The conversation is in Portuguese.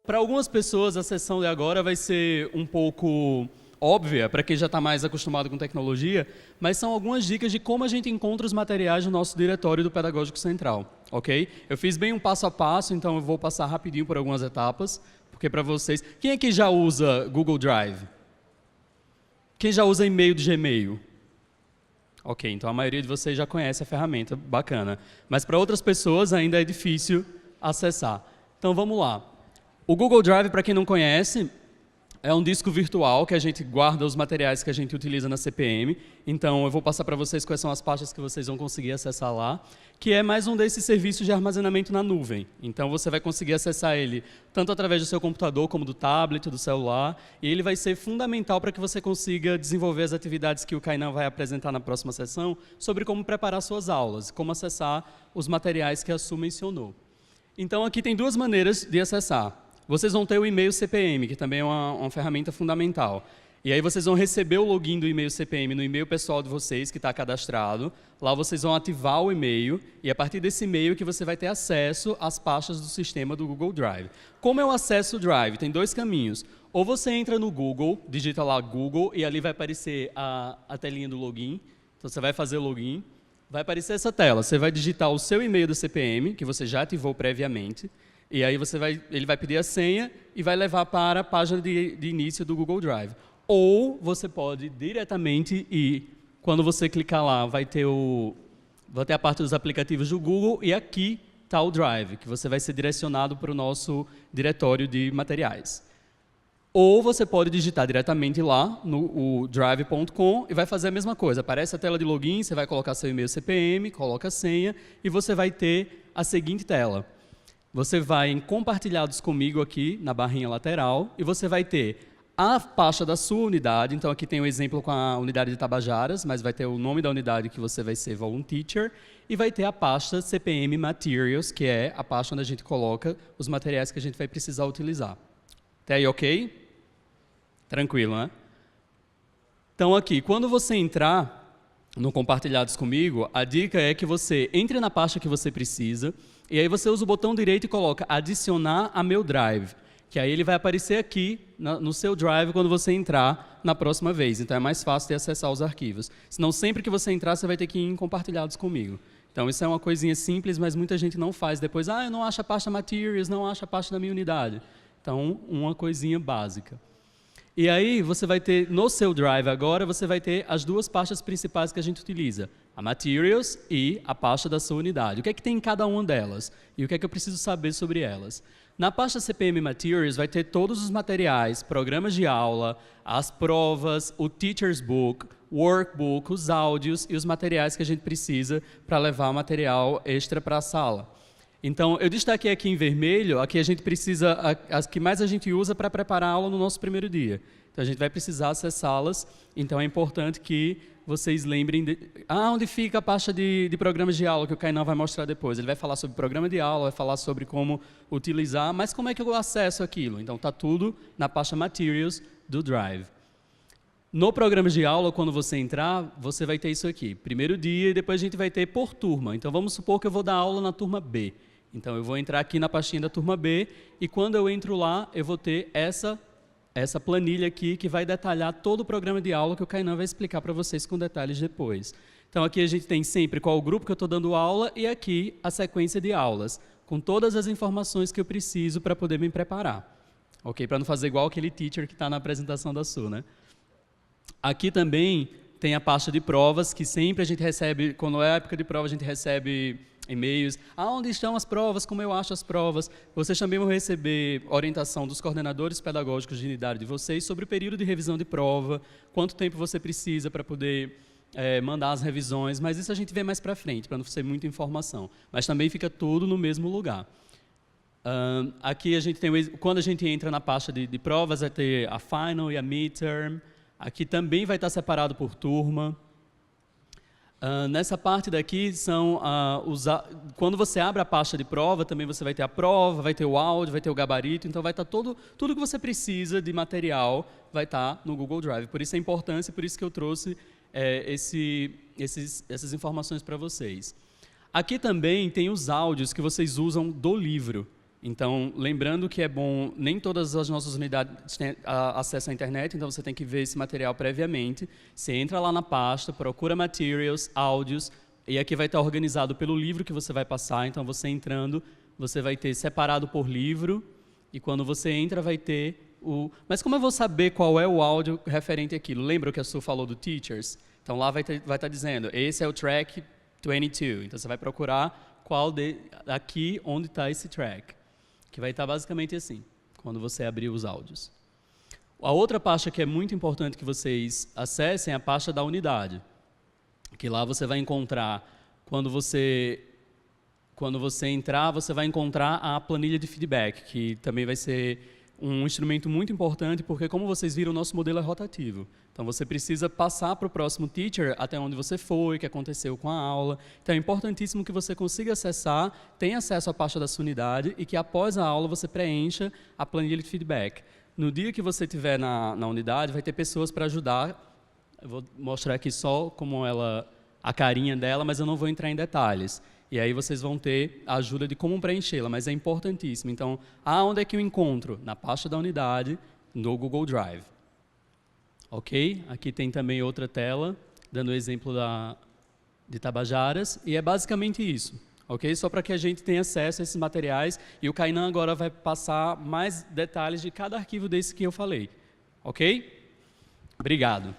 Para algumas pessoas, a sessão de agora vai ser um pouco óbvia, para quem já está mais acostumado com tecnologia, mas são algumas dicas de como a gente encontra os materiais no nosso diretório do Pedagógico Central, ok? Eu fiz bem um passo a passo, então eu vou passar rapidinho por algumas etapas, porque para vocês... Quem aqui já usa Google Drive? Quem já usa e-mail do Gmail? Ok, então a maioria de vocês já conhece a ferramenta, bacana. Mas para outras pessoas ainda é difícil acessar. Então vamos lá. O Google Drive, para quem não conhece, é um disco virtual que a gente guarda os materiais que a gente utiliza na CPM. Então, eu vou passar para vocês quais são as pastas que vocês vão conseguir acessar lá, que é mais um desses serviços de armazenamento na nuvem. Então, você vai conseguir acessar ele tanto através do seu computador, como do tablet, do celular, e ele vai ser fundamental para que você consiga desenvolver as atividades que o Kainan vai apresentar na próxima sessão, sobre como preparar suas aulas, como acessar os materiais que a Su mencionou. Então, aqui tem duas maneiras de acessar. Vocês vão ter o e-mail CPM, que também é uma ferramenta fundamental. E aí vocês vão receber o login do e-mail CPM no e-mail pessoal de vocês, que está cadastrado. Lá vocês vão ativar o e-mail, e a partir desse e-mail que você vai ter acesso às pastas do sistema do Google Drive. Como eu acesso o Drive? Tem dois caminhos. Ou você entra no Google, digita lá Google, e ali vai aparecer a telinha do login. Então você vai fazer o login, vai aparecer essa tela. Você vai digitar o seu e-mail do CPM, que você já ativou previamente. E aí ele vai pedir a senha e vai levar para a página de início do Google Drive. Ou você pode diretamente ir, quando você clicar lá, vai ter a parte dos aplicativos do Google e aqui está o Drive, que você vai ser direcionado para o nosso diretório de materiais. Ou você pode digitar diretamente lá no drive.com e vai fazer a mesma coisa. Aparece a tela de login, você vai colocar seu e-mail CPM, coloca a senha e você vai ter a seguinte tela. Você vai em compartilhados comigo aqui na barrinha lateral e você vai ter a pasta da sua unidade. Então aqui tem um exemplo com a unidade de Tabajaras, mas vai ter o nome da unidade que você vai ser Volume Teacher e vai ter a pasta CPM Materials, que é a pasta onde a gente coloca os materiais que a gente vai precisar utilizar. Até aí ok? Tranquilo, né? Então aqui, quando você entrar no Compartilhados comigo, a dica é que você entre na pasta que você precisa. E aí você usa o botão direito e coloca adicionar a meu Drive, que aí ele vai aparecer aqui no seu Drive quando você entrar na próxima vez. Então é mais fácil de acessar os arquivos. Senão sempre que você entrar, você vai ter que ir em compartilhados comigo. Então isso é uma coisinha simples, mas muita gente não faz. Depois, eu não acho a pasta Materials, não acho a pasta da minha unidade. Então, uma coisinha básica. E aí você vai ter, no seu Drive agora, você vai ter as duas pastas principais que a gente utiliza. A Materials e a pasta da sua unidade. O que é que tem em cada uma delas? E o que é que eu preciso saber sobre elas? Na pasta CPM Materials vai ter todos os materiais, programas de aula, as provas, o Teacher's Book, Workbook, os áudios e os materiais que a gente precisa para levar material extra para a sala. Então, eu destaquei aqui em vermelho, aqui a gente precisa, as que mais a gente usa para preparar a aula no nosso primeiro dia. Então, a gente vai precisar acessá-las, então é importante que vocês lembrem onde fica a pasta de programas de aula, que o Kainan vai mostrar depois. Ele vai falar sobre programa de aula, vai falar sobre como utilizar, mas como é que eu acesso aquilo? Então, está tudo na pasta Materials do Drive. No programa de aula, quando você entrar, você vai ter isso aqui. Primeiro dia e depois a gente vai ter por turma. Então, vamos supor que eu vou dar aula na turma B. Então, eu vou entrar aqui na pastinha da turma B e quando eu entro lá, eu vou ter essa planilha aqui que vai detalhar todo o programa de aula que o Kainan vai explicar para vocês com detalhes depois. Então, aqui a gente tem sempre qual o grupo que eu estou dando aula e aqui a sequência de aulas, com todas as informações que eu preciso para poder me preparar. Ok? Para não fazer igual aquele teacher que está na apresentação da Su, né? Aqui também tem a pasta de provas, que sempre a gente recebe, quando é a época de prova, a gente recebe e-mails. Onde estão as provas? Como eu acho as provas? Vocês também vão receber orientação dos coordenadores pedagógicos de unidade de vocês sobre o período de revisão de prova, quanto tempo você precisa para poder mandar as revisões, mas isso a gente vê mais para frente, para não ser muita informação. Mas também fica tudo no mesmo lugar. Aqui a gente tem, quando a gente entra na pasta de provas, vai ter a final e a midterm. Aqui também vai estar separado por turma. Nessa parte daqui são quando você abre a pasta de prova, também você vai ter a prova, vai ter o áudio, vai ter o gabarito, então vai estar tudo que você precisa de material vai estar no Google Drive. Por isso a importância, por isso que eu trouxe essas informações para vocês. Aqui também tem os áudios que vocês usam do livro. Então, lembrando que é bom, nem todas as nossas unidades têm acesso à internet, então você tem que ver esse material previamente. Você entra lá na pasta, procura materials, áudios, e aqui vai estar organizado pelo livro que você vai passar. Então, você entrando, você vai ter separado por livro, e quando você entra vai ter o... Mas como eu vou saber qual é o áudio referente àquilo? Lembra que a Su falou do Teachers? Então, lá vai estar dizendo, esse é o track 22. Então, você vai procurar aqui onde está esse track. Que vai estar basicamente assim, quando você abrir os áudios. A outra pasta que é muito importante que vocês acessem é a pasta da unidade, que lá você vai encontrar, quando você entrar, você vai encontrar a planilha de feedback, que também vai ser um instrumento muito importante, porque como vocês viram, o nosso modelo é rotativo. Então, você precisa passar para o próximo teacher até onde você foi, o que aconteceu com a aula. Então, é importantíssimo que você consiga acessar, tenha acesso à pasta da sua unidade e que após a aula você preencha a planilha de feedback. No dia que você estiver na unidade, vai ter pessoas para ajudar. Eu vou mostrar aqui só como a carinha dela, mas eu não vou entrar em detalhes. E aí vocês vão ter a ajuda de como preenchê-la, mas é importantíssimo. Então, onde é que eu encontro? Na pasta da unidade, no Google Drive. Ok? Aqui tem também outra tela, dando o exemplo de Tabajaras, e é basicamente isso. Ok? Só para que a gente tenha acesso a esses materiais, e o Kainan agora vai passar mais detalhes de cada arquivo desse que eu falei. Ok? Obrigado.